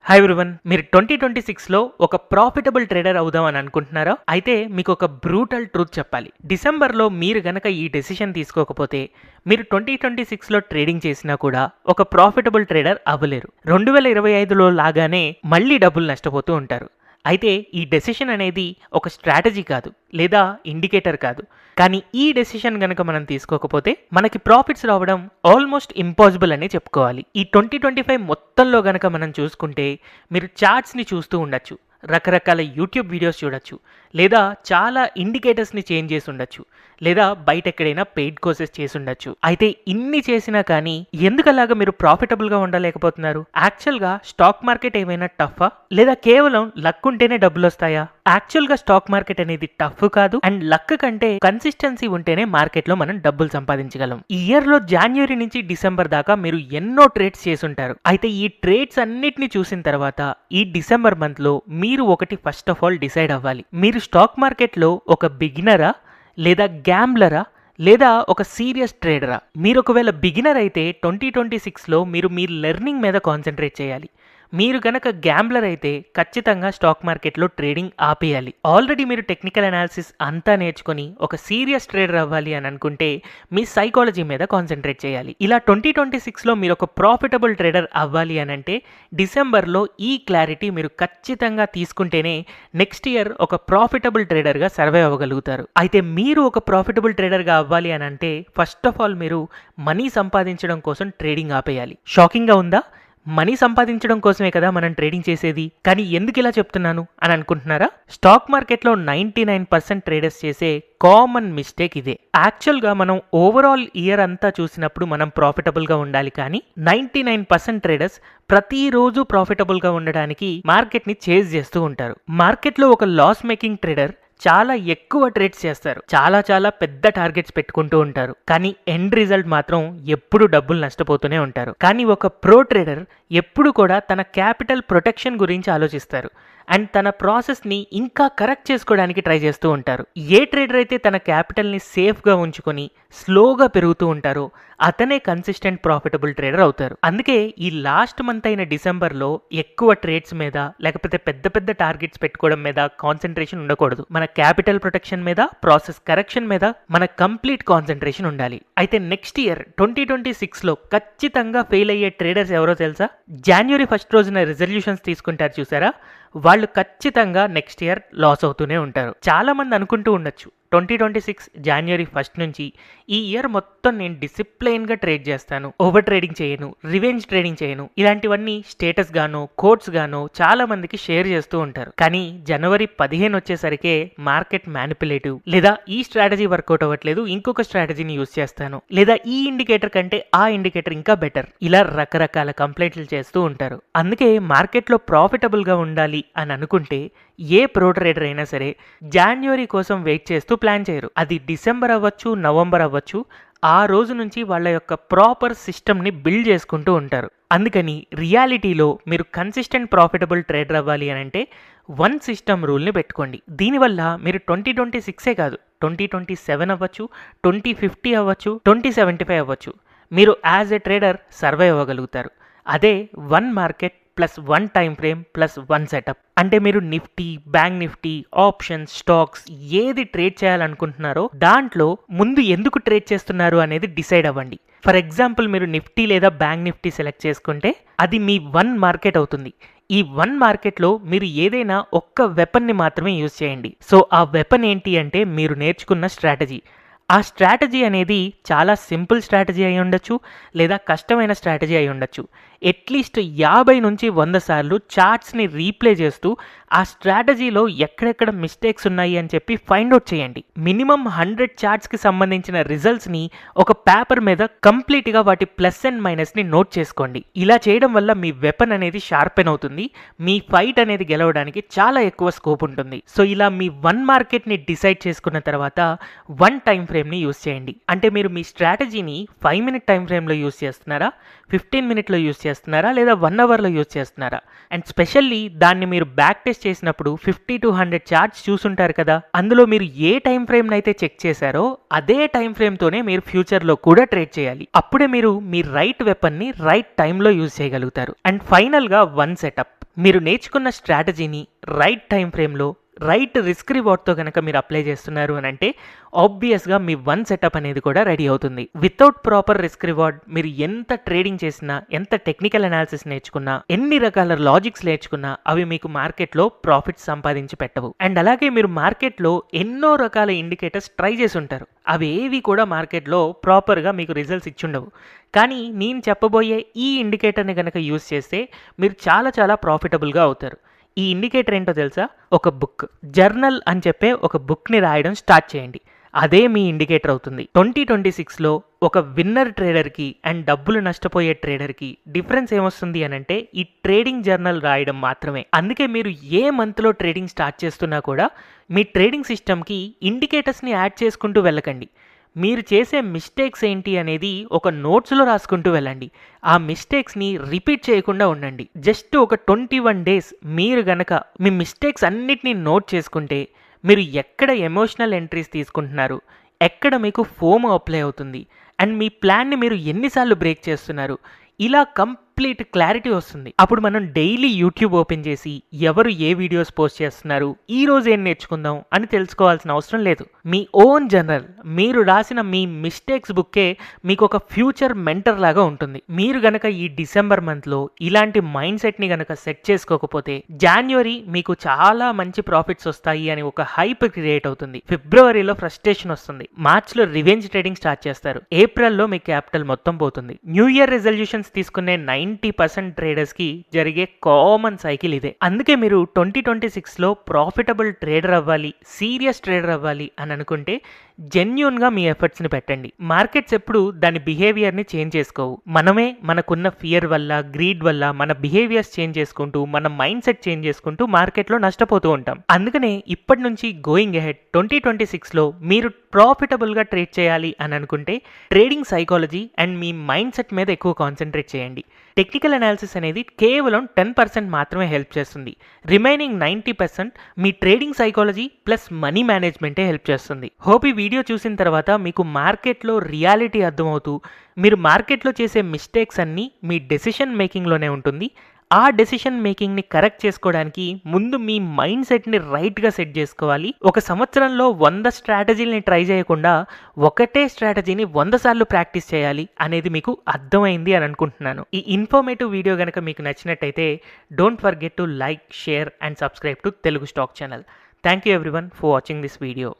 Hi everyone, మీరు 2026లో ఒక profitable trader అవుదామని అనుకుంటున్నారా? అయితే మీకు ఒక బ్రూటల్ ట్రూత్ చెప్పాలి. డిసెంబర్లో మీరు గనక ఈ డెసిషన్ తీసుకోకపోతే మీరు 2026లో ట్రేడింగ్ చేసినా కూడా ఒక ప్రాఫిటబుల్ ట్రేడర్ అవ్వలేరు. 2025లో లాగానే మళ్ళీ డబ్బులు నష్టపోతూ ఉంటారు. అయితే ఈ డెసిషన్ అనేది ఒక స్ట్రాటజీ కాదు, లేదా ఇండికేటర్ కాదు. కానీ ఈ డెసిషన్ గనక మనం తీసుకోకపోతే మనకి ప్రాఫిట్స్ రావడం ఆల్మోస్ట్ ఇంపాసిబుల్ అని చెప్పుకోవాలి. ఈ 2025 మొత్తంలో గనక మనం చూసుకుంటే మీరు చార్ట్స్ని చూస్తూ ఉండొచ్చు, రకరకాల యూట్యూబ్ వీడియోస్ చూడొచ్చు, లేదా చాలా ఇండికేటర్స్ని చేంజ్ చేసి ఉండొచ్చు, లేదా బయట ఎక్కడైనా పెయిడ్ కోర్సెస్ చేసి ఉండొచ్చు. అయితే ఇన్ని చేసినా కానీ ఎందుకలాగా మీరు ప్రాఫిటబుల్గా ఉండలేకపోతున్నారు? యాక్చువల్గా స్టాక్ మార్కెట్ ఏమైనా టఫా, లేదా కేవలం లక్ ఉంటేనే డబ్బులు వస్తాయా? యాక్చువల్గా స్టాక్ మార్కెట్ అనేది టఫ్ కాదు, అండ్ లక్ కంటే కన్సిస్టెన్సీ ఉంటేనే మార్కెట్లో మనం డబ్బులు సంపాదించగలం. ఈ ఇయర్లో జనవరి నుంచి డిసెంబర్ దాకా మీరు ఎన్నో ట్రేడ్స్ చేసి ఉంటారు. అయితే ఈ ట్రేడ్స్ అన్నిటిని చూసిన తర్వాత ఈ డిసెంబర్ మంత్లో మీరు ఒకటి ఫస్ట్ ఆఫ్ ఆల్ డిసైడ్ అవ్వాలి. మీరు స్టాక్ మార్కెట్లో ఒక బిగినరా, లేదా గ్యాంబ్లరా, లేదా ఒక సీరియస్ ట్రేడరా? మీరు ఒకవేళ బిగినర్ అయితే 2026లో మీరు మీ లెర్నింగ్ మీద కాన్సన్ట్రేట్ చేయాలి. మీరు గనక గ్యాంబ్లర్ అయితే ఖచ్చితంగా స్టాక్ మార్కెట్లో ట్రేడింగ్ ఆపేయాలి. ఆల్రెడీ మీరు టెక్నికల్ అనాలిసిస్ అంతా నేర్చుకొని ఒక సీరియస్ ట్రేడర్ అవ్వాలి అని అనుకుంటే మీ సైకాలజీ మీద కాన్సన్ట్రేట్ చేయాలి. ఇలా 2026లో మీరు ఒక ప్రాఫిటబుల్ ట్రేడర్ అవ్వాలి అని అంటే డిసెంబర్లో ఈ క్లారిటీ మీరు ఖచ్చితంగా తీసుకుంటేనే నెక్స్ట్ ఇయర్ ఒక ప్రాఫిటబుల్ ట్రేడర్గా సర్వైవ్ అవ్వగలుగుతారు. అయితే మీరు ఒక ప్రాఫిటబుల్ ట్రేడర్గా అవ్వాలి అని అంటే ఫస్ట్ ఆఫ్ ఆల్ మీరు మనీ సంపాదించడం కోసం ట్రేడింగ్ ఆపేయాలి. షాకింగ్గా ఉందా? మనీ సంపాదించడం కోసమే కదా మనం ట్రేడింగ్ చేసేది. కానీ ఎందుకు ఇలా చెప్తున్నాను అని అనుకుంటున్నారా? స్టాక్ మార్కెట్లో 99% ట్రేడర్స్ చేసే కామన్ మిస్టేక్ ఇదే. యాక్చువల్గా మనం ఓవరాల్ ఇయర్ అంతా చూసినప్పుడు మనం ప్రాఫిటబుల్గా ఉండాలి, కానీ 99% ట్రేడర్స్ ప్రతిరోజు ప్రాఫిటబుల్గా ఉండడానికి మార్కెట్ని చేజ్ చేస్తూ ఉంటారు. మార్కెట్లో ఒక లాస్ మేకింగ్ ట్రేడర్ చాలా ఎక్కువ ట్రేడ్స్ చేస్తారు, చాలా పెద్ద టార్గెట్స్ పెట్టుకుంటూ ఉంటారు, కానీ ఎండ్ రిజల్ట్ మాత్రం ఎప్పుడు డబ్బులు నష్టపోతూనే ఉంటారు. కానీ ఒక ప్రో ట్రేడర్ ఎప్పుడు కూడా తన క్యాపిటల్ ప్రొటెక్షన్ గురించి ఆలోచిస్తారు అండ్ తన ప్రాసెస్ని ఇంకా కరెక్ట్ చేసుకోవడానికి ట్రై చేస్తూ ఉంటారు. ఏ ట్రేడర్ అయితే తన క్యాపిటల్ని సేఫ్గా ఉంచుకొని స్లోగా పెరుగుతూ ఉంటారో అతనే కన్సిస్టెంట్ ప్రాఫిటబుల్ ట్రేడర్ అవుతారు. అందుకే ఈ లాస్ట్ మంత్ అయిన డిసెంబర్లో ఎక్కువ ట్రేడ్స్ మీద, లేకపోతే పెద్ద టార్గెట్స్ పెట్టుకోవడం మీద కాన్సన్ట్రేషన్ ఉండకూడదు. మన క్యాపిటల్ ప్రొటెక్షన్ మీద, ప్రాసెస్ కరెక్షన్ మీద మన కంప్లీట్ కాన్సన్ట్రేషన్ ఉండాలి. అయితే నెక్స్ట్ ఇయర్ 2026లో ఖచ్చితంగా ఫెయిల్ అయ్యే ట్రేడర్స్ ఎవరో తెలుసా? జనవరి 1 రోజున రిజల్యూషన్స్ తీసుకుంటారు చూసారా, వాళ్ళు ఖచ్చితంగా నెక్స్ట్ ఇయర్ లాస్ అవుతూనే ఉంటారు. చాలా మంది అనుకుంటూ ఉండొచ్చు 2026 జనవరి 1 నుంచి ఈ ఇయర్ మొత్తం నేను డిసిప్లైన్గా ట్రేడ్ చేస్తాను, ఓవర్ ట్రేడింగ్ చేయను, రివెంజ్ ట్రేడింగ్ చేయను, ఇలాంటివన్నీ స్టేటస్ గానో కోట్స్ గానో చాలా మందికి షేర్ చేస్తూ ఉంటారు. కానీ జనవరి 15 వచ్చేసరికే మార్కెట్ మ్యానిపులేటివ్, లేదా ఈ స్ట్రాటజీ వర్కౌట్ అవ్వట్లేదు, ఇంకొక స్ట్రాటజీని యూజ్ చేస్తాను, లేదా ఈ ఇండికేటర్ కంటే ఆ ఇండికేటర్ ఇంకా బెటర్, ఇలా రకరకాల కంప్లైంట్లు చేస్తూ ఉంటారు. అందుకే మార్కెట్లో ప్రాఫిటబుల్గా ఉండాలి అని అనుకుంటే ఏ ప్రో ట్రేడర్ అయినా సరే జనవరి కోసం వెయిట్ చేస్తూ ప్లాన్ చేయరు. అది డిసెంబర్ అవ్వచ్చు, నవంబర్ అవ్వచ్చు, ఆ రోజు నుంచి వాళ్ళ యొక్క ప్రాపర్ సిస్టమ్ని బిల్డ్ చేసుకుంటూ ఉంటారు. అందుకని రియాలిటీలో మీరు కన్సిస్టెంట్ ప్రాఫిటబుల్ ట్రేడర్ అవ్వాలి అని అంటే వన్ సిస్టమ్ రూల్ని పెట్టుకోండి. దీనివల్ల మీరు 2026 కాదు, 2027 అవ్వచ్చు, 2050 అవ్వచ్చు, 2075 అవ్వచ్చు, మీరు యాజ్ ఎ ట్రేడర్ సర్వైవ్ అవ్వగలుగుతారు. అదే one market plus one time frame plus one setup. అంటే మీరు Nifty, bank Nifty, options, stocks ఏది ట్రేడ్ చేయాలనుకుంటున్నారో దాంట్లో ముందు ఎందుకు ట్రేడ్ చేస్తున్నారు అనేది డిసైడ్ అవ్వండి. ఫర్ ఎగ్జాంపుల్ మీరు నిఫ్టీ లేదా బ్యాంక్ నిఫ్టీ సెలెక్ట్ చేసుకుంటే అది మీ వన్ మార్కెట్ అవుతుంది. ఈ వన్ మార్కెట్లో మీరు ఏదైనా ఒక్క వెపన్ని మాత్రమే యూజ్ చేయండి. సో ఆ వెపన్ ఏంటి అంటే మీరు నేర్చుకున్న స్ట్రాటజీ. ఆ స్ట్రాటజీ అనేది చాలా సింపుల్ స్ట్రాటజీ అయి ఉండొచ్చు, లేదా కష్టమైన స్ట్రాటజీ అయి ఉండొచ్చు. అట్లీస్ట్ 50 నుంచి 100 సార్లు చార్ట్స్ని రీప్లే చేస్తూ ఆ స్ట్రాటజీలో ఎక్కడెక్కడ మిస్టేక్స్ ఉన్నాయి అని చెప్పి ఫైండ్ అవుట్ చేయండి. మినిమం 100 చార్ట్స్కి సంబంధించిన రిజల్ట్స్ని ఒక పేపర్ మీద కంప్లీట్గా వాటి ప్లస్ అండ్ మైనస్ని నోట్ చేసుకోండి. ఇలా చేయడం వల్ల మీ వెపన్ అనేది షార్పెన్ అవుతుంది, మీ ఫైట్ అనేది గెలవడానికి చాలా ఎక్కువ స్కోప్ ఉంటుంది. సో ఇలా మీ వన్ మార్కెట్ని డిసైడ్ చేసుకున్న తర్వాత వన్ టైం ఫ్రేమ్ని యూజ్ చేయండి. అంటే మీరు మీ స్ట్రాటజీని 5 మినిట్ టైం ఫ్రేమ్లో యూజ్ చేస్తున్నారా, 15 మినిట్లో యూజ్ చేస్తున్నారా, లేదా 1 అవర్లో యూజ్ చేస్తున్నారా? అండ్ స్పెషల్లీ దాన్ని మీరు బ్యాక్ టెస్ట్ చేసినప్పుడు 50 to 100 చార్ట్స్ చూసుంటారు కదా, అందులో మీరు ఏ టైం ఫ్రేమ్ అయితే చెక్ చేశారో అదే టైం ఫ్రేమ్తోనే మీరు ఫ్యూచర్లో కూడా ట్రేడ్ చేయాలి. అప్పుడే మీరు మీ రైట్ వెపన్ని రైట్ టైంలో యూజ్ చేయగలుగుతారు. అండ్ ఫైనల్గా వన్ సెటప్. మీరు నేర్చుకున్న స్ట్రాటజీని రైట్ టైం ఫ్రేమ్లో రైట్ రిస్క్ రివార్డ్తో కనుక మీరు అప్లై చేస్తున్నారు అని అంటే ఆబ్వియస్గా మీ వన్ సెటప్ అనేది కూడా రెడీ అవుతుంది. వితౌట్ ప్రాపర్ రిస్క్ రివార్డ్ మీరు ఎంత ట్రేడింగ్ చేసినా, ఎంత టెక్నికల్ అనాలిసిస్ నేర్చుకున్నా, ఎన్ని రకాల లాజిక్స్ నేర్చుకున్నా అవి మీకు మార్కెట్లో ప్రాఫిట్స్ సంపాదించి పెట్టవు. అండ్ అలాగే మీరు మార్కెట్లో ఎన్నో రకాల ఇండికేటర్స్ ట్రై చేసి ఉంటారు, అవి ఏవి కూడా మార్కెట్లో ప్రాపర్గా మీకు రిజల్ట్స్ ఇచ్చుండవు. కానీ నేను చెప్పబోయే ఈ ఇండికేటర్ని కనుక యూస్ చేస్తే మీరు చాలా ప్రాఫిటబుల్గా అవుతారు. ఈ ఇండికేటర్ ఏంటో తెలుసా? ఒక బుక్, జర్నల్ అని చెప్పే ఒక బుక్ని రాయడం స్టార్ట్ చేయండి, అదే మీ ఇండికేటర్ అవుతుంది. 2026లో ఒక విన్నర్ ట్రేడర్కి అండ్ డబ్బులు నష్టపోయే ట్రేడర్కి డిఫరెన్స్ ఏమొస్తుంది అని అంటే ఈ ట్రేడింగ్ జర్నల్ రాయడం మాత్రమే. అందుకే మీరు ఏ మంత్లో ట్రేడింగ్ స్టార్ట్ చేస్తున్నా కూడా మీ ట్రేడింగ్ సిస్టమ్కి ఇండికేటర్స్ని యాడ్ చేసుకుంటూ వెళ్ళకండి. మీరు చేసే మిస్టేక్స్ ఏంటి అనేది ఒక నోట్స్లో రాసుకుంటూ వెళ్ళండి. ఆ మిస్టేక్స్ని రిపీట్ చేయకుండా ఉండండి. జస్ట్ ఒక 21 డేస్ మీరు గనక మీ మిస్టేక్స్ అన్నిటినీ నోట్ చేసుకుంటే మీరు ఎక్కడ ఎమోషనల్ ఎంట్రీస్ తీసుకుంటున్నారు, ఎక్కడ మీకు ఫోమో అప్లై అవుతుంది, అండ్ మీ ప్లాన్ని మీరు ఎన్నిసార్లు బ్రేక్ చేస్తున్నారు, ఇలా కంప్లీట్ క్లారిటీ వస్తుంది. అప్పుడు మనం డైలీ యూట్యూబ్ ఓపెన్ చేసి ఎవరు ఏ వీడియోస్ పోస్ట్ చేస్తున్నారు, ఈ రోజు ఏం నేర్చుకుందాం అని తెలుసుకోవాల్సిన అవసరం లేదు. మీ ఓన్ జర్నల్, మీరు రాసిన మీ మిస్టేక్స్ బుక్కే మీకు ఒక ఫ్యూచర్ మెంటర్ లాగా ఉంటుంది. మీరు గనక ఈ డిసెంబర్ మంత్లో ఇలాంటి మైండ్ సెట్ని గనక సెట్ చేసుకోకపోతే జాన్యువరి మీకు చాలా మంచి ప్రాఫిట్స్ వస్తాయి అని ఒక హైప్ క్రియేట్ అవుతుంది. ఫిబ్రవరిలో ఫ్రస్ట్రేషన్ వస్తుంది, మార్చ్లో రివెంజ్ ట్రేడింగ్ స్టార్ట్ చేస్తారు, ఏప్రిల్లో మీ క్యాపిటల్ మొత్తం పోతుంది. న్యూ ఇయర్ రెజల్యూషన్స్ తీసుకునే 90% ట్రేడర్స్కి జరిగే కామన్ సైకిల్ ఇదే. అందుకే మీరు 2026లో ప్రాఫిటబుల్ ట్రేడర్ అవ్వాలి, సీరియస్ ట్రేడర్ అవ్వాలి అని అనుకుంటే జెన్యూన్గా మీ ఎఫర్ట్స్ని పెట్టండి. మార్కెట్స్ ఎప్పుడు దాని బిహేవియర్ని చేంజ్ చేసుకోవు. మనమే మనకున్న ఫియర్ వల్ల, గ్రీడ్ వల్ల మన బిహేవియర్స్ చేంజ్ చేసుకుంటూ, మన మైండ్ సెట్ చేంజ్ చేసుకుంటూ మార్కెట్లో నష్టపోతూ ఉంటాం. అందుకనే ఇప్పటి నుంచి గోయింగ్ అహెడ్ 2026లో మీరు ప్రాఫిటబుల్గా ట్రేడ్ చేయాలి అని అనుకుంటే trading psychology and me mind set మీద ఎక్కువ కాన్సన్ట్రేట్ చేయండి. టెక్నికల్ అనాలిసిస్ అనేది కేవలం 10% మాత్రమే హెల్ప్ చేస్తుంది. రిమైనింగ్ 90% మీ ట్రేడింగ్ సైకాలజీ ప్లస్ మనీ మేనేజ్మెంటే హెల్ప్ చేస్తుంది. హోప్ ఈ వీడియో చూసిన తర్వాత మీకు మార్కెట్లో రియాలిటీ అర్థమవుతూ మీరు మార్కెట్లో చేసే మిస్టేక్స్ అన్నీ మీ డెసిషన్ మేకింగ్లోనే ఉంటుంది. ఆ డెసిషన్ మేకింగ్ని కరెక్ట్ చేసుకోవడానికి ముందు మీ మైండ్ సెట్ని రైట్గా సెట్ చేసుకోవాలి. ఒక సంవత్సరంలో 100 స్ట్రాటజీలని ట్రై చేయకుండా ఒకటే స్ట్రాటజీని 100 సార్లు ప్రాక్టీస్ చేయాలి అనేది మీకు అర్థమైంది అని అనుకుంటున్నాను. ఈ ఇన్ఫర్మేటివ్ వీడియో కనుక మీకు నచ్చినట్టయితే don't forget to like, share and subscribe to Telugu stock channel. Thank you everyone for watching this video.